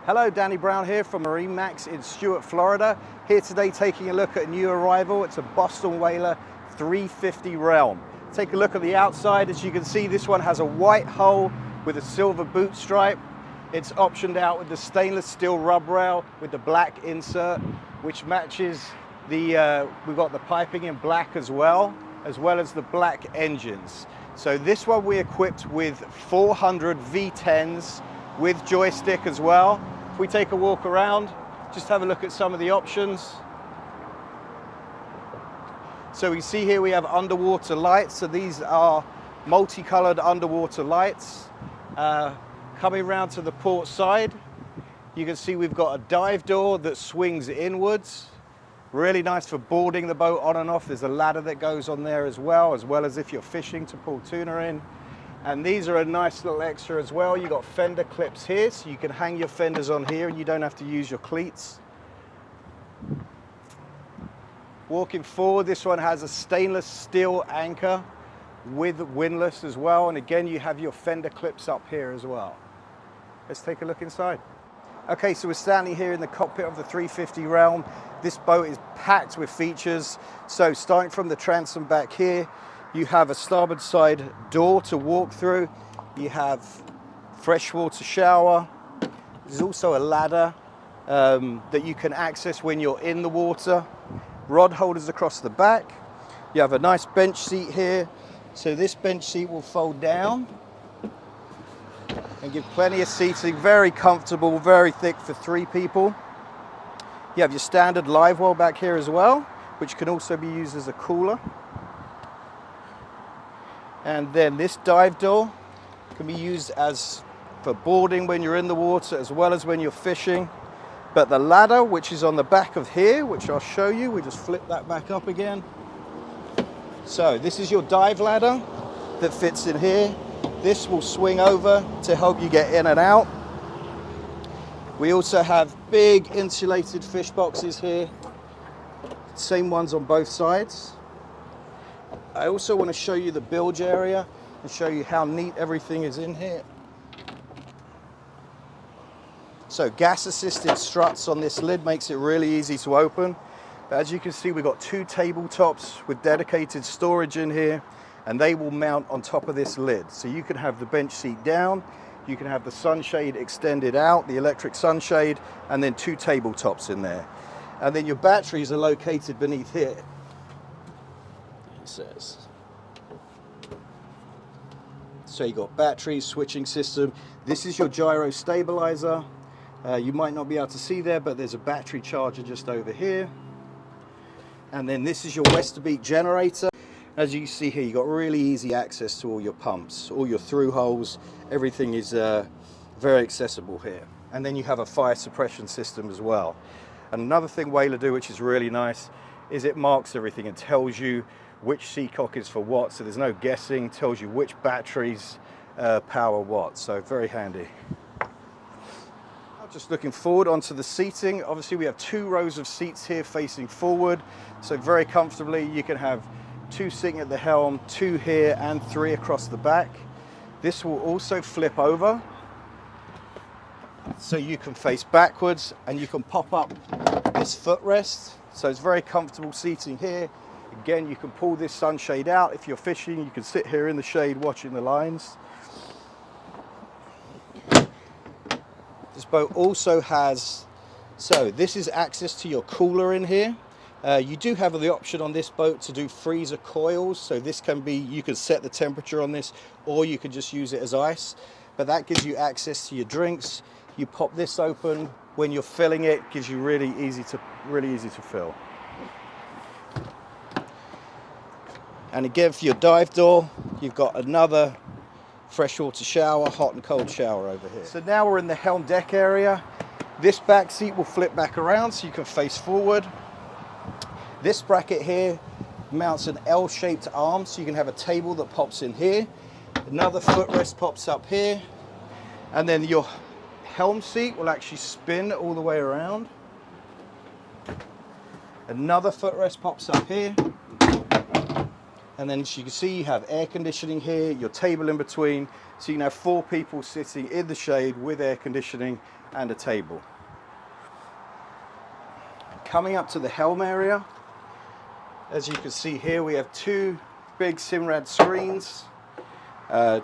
Hello, Danny Brown here from MarineMax in Stuart, Florida. Here today taking a look at a new arrival. It's a Boston Whaler 350 Helm. Take a look at the outside. As you can see, this one has a white hull with a silver boot stripe. It's optioned out with the stainless steel rub rail with the black insert, which matches the, we've got the piping in black as well as the black engines. So this one we equipped with 400 V10s with joystick as well. If we take a walk around, just have a look at some of the options. So we see here we have underwater lights. So these are multicolored underwater lights. Coming around to the port side, you can see we've got a dive door that swings inwards. Really nice for boarding the boat on and off. There's a ladder that goes on there as well as if you're fishing to pull tuna in. And these are a nice little extra as well. You've got fender clips here, so you can hang your fenders on here and you don't have to use your cleats. Walking forward, this one has a stainless steel anchor with windlass as well. And again, you have your fender clips up here as well. Let's take a look inside. Okay, so we're standing here in the cockpit of the 350 Helm. This boat is packed with features. So starting from the transom back here, you have a starboard side door to walk through. You have freshwater shower. There's also a ladder that you can access when you're in the water. Rod holders across the back. You have a nice bench seat here. So this bench seat will fold down and give plenty of seating. Very comfortable, very thick for 3 people. You have your standard live well back here as well, which can also be used as a cooler. And then this dive door can be used as for boarding when you're in the water as well as when you're fishing. But the ladder, which is on the back of here, which I'll show you, we just flip that back up again. So this is your dive ladder that fits in here. This will swing over to help you get in and out. We also have big insulated fish boxes here. Same ones on both sides. I also want to show you the bilge area and show you how neat everything is in here. So gas assisted struts on this lid makes it really easy to open. But as you can see, we've got 2 tabletops with dedicated storage in here, and they will mount on top of this lid. So you can have the bench seat down, you can have the sunshade extended out, the electric sunshade, and then 2 tabletops in there. And then your batteries are located beneath here. It says. So you got battery switching system. This is your gyro stabilizer. You might not be able to see there, but there's a battery charger just over here. And then this is your Westerbeek generator. As you can see here, you've got really easy access to all your pumps, all your through holes. Everything is very accessible here. And then you have a fire suppression system as well. And another thing Whaler do, which is really nice, is it marks everything and tells you which seacock is for what, so there's no guessing, tells you which batteries power what, so very handy. Just looking forward onto the seating, obviously we have 2 rows of seats here facing forward, so very comfortably you can have 2 sitting at the helm, 2 here and 3 across the back. This will also flip over, so you can face backwards and you can pop up this footrest, so it's very comfortable seating here. Again, you can pull this sunshade out. If you're fishing, you can sit here in the shade watching the lines. This boat also has, so this is access to your cooler in here. You do have the option on this boat to do freezer coils. So this can be, you can set the temperature on this, or you can just use it as ice. But that gives you access to your drinks. You pop this open when you're filling it, gives you really easy to fill. And again, for your dive door, you've got another freshwater shower, hot and cold shower over here. So now we're in the helm deck area. This back seat will flip back around so you can face forward. This bracket here mounts an L-shaped arm, so you can have a table that pops in here. Another footrest pops up here. And then your helm seat will actually spin all the way around. Another footrest pops up here. And then as you can see, you have air conditioning here, your table in between. So you can have 4 people sitting in the shade with air conditioning and a table. Coming up to the helm area, as you can see here, we have 2 big Simrad screens,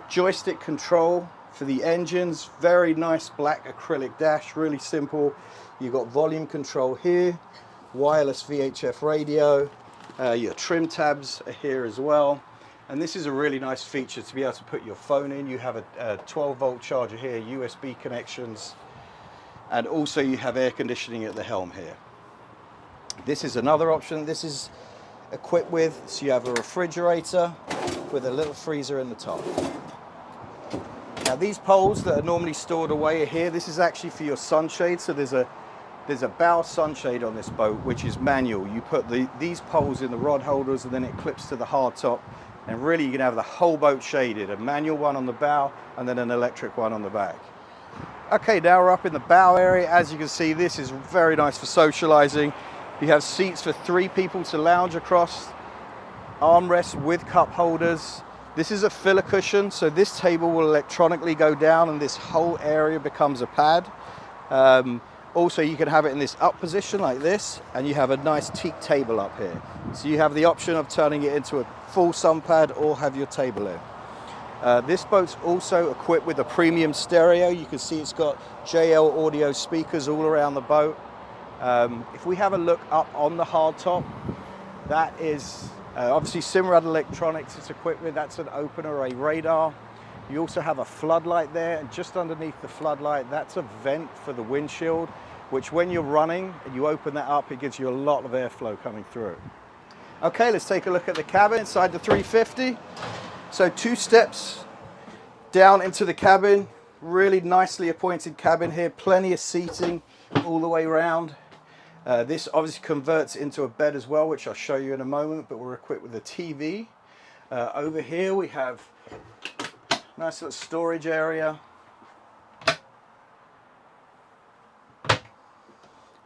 joystick control for the engines, very nice black acrylic dash, really simple. You've got volume control here, wireless VHF radio, your trim tabs are here as well. And this is a really nice feature to be able to put your phone in. You have a 12-volt charger here, USB connections, and also you have air conditioning at the helm here. This is another option this is equipped with. So you have a refrigerator with a little freezer in the top. Now these poles that are normally stored away are here. This is actually for your sunshade. So there's a bow sunshade on this boat, which is manual. You put these poles in the rod holders and then it clips to the hard top. And really you can have the whole boat shaded, a manual one on the bow and then an electric one on the back. Okay, now we're up in the bow area. As you can see, this is very nice for socializing. You have seats for 3 people to lounge across, armrests with cup holders. This is a filler cushion, so this table will electronically go down and this whole area becomes a pad. Also, you can have it in this up position like this, and you have a nice teak table up here. So you have the option of turning it into a full sun pad or have your table in. This boat's also equipped with a premium stereo. You can see it's got JL audio speakers all around the boat. If we have a look up on the hardtop, that is obviously Simrad Electronics it's equipped with. That's an open array radar. You also have a floodlight there, and just underneath the floodlight, that's a vent for the windshield, which when you're running and you open that up, it gives you a lot of airflow coming through. Okay, let's take a look at the cabin inside the 350. So 2 steps down into the cabin, really nicely appointed cabin here, plenty of seating all the way around. This obviously converts into a bed as well, which I'll show you in a moment, but we're equipped with a TV. Over here we have a nice little storage area.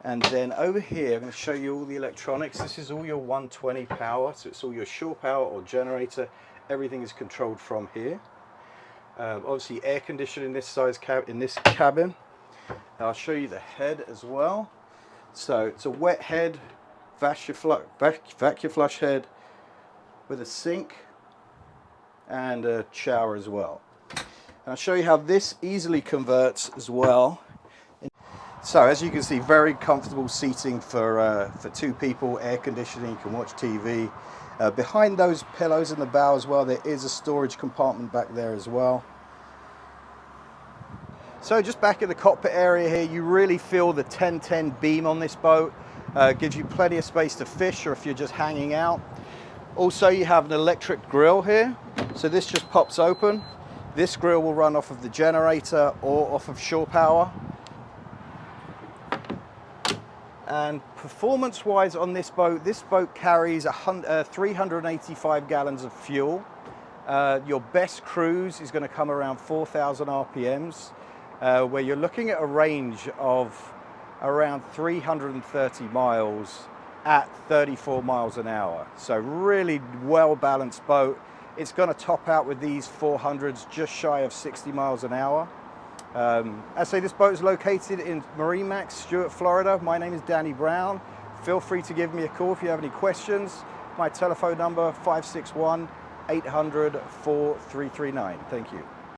And then over here, I'm going to show you all the electronics. This is all your 120 power, so it's all your shore power or generator. Everything is controlled from here. Obviously air conditioning in this cabin. I'll show you the head as well. So it's a wet head, vacuum flush head with a sink and a shower as well. And I'll show you how this easily converts as well. So as you can see, very comfortable seating for 2 people, air conditioning, you can watch TV. Behind those pillows in the bow as well, there is a storage compartment back there as well. So just back in the cockpit area here, you really feel the 1010 beam on this boat. Gives you plenty of space to fish or if you're just hanging out. Also, you have an electric grill here. So this just pops open. This grill will run off of the generator or off of shore power. And performance-wise on this boat carries 385 gallons of fuel. Your best cruise is going to come around 4,000 RPMs. Where you're looking at a range of around 330 miles at 34 miles an hour. So really well-balanced boat. It's going to top out with these 400s just shy of 60 miles an hour. I say this boat is located in MarineMax, Stuart, Florida. My name is Danny Brown. Feel free to give me a call if you have any questions. My telephone number 561 800 4339. Thank you.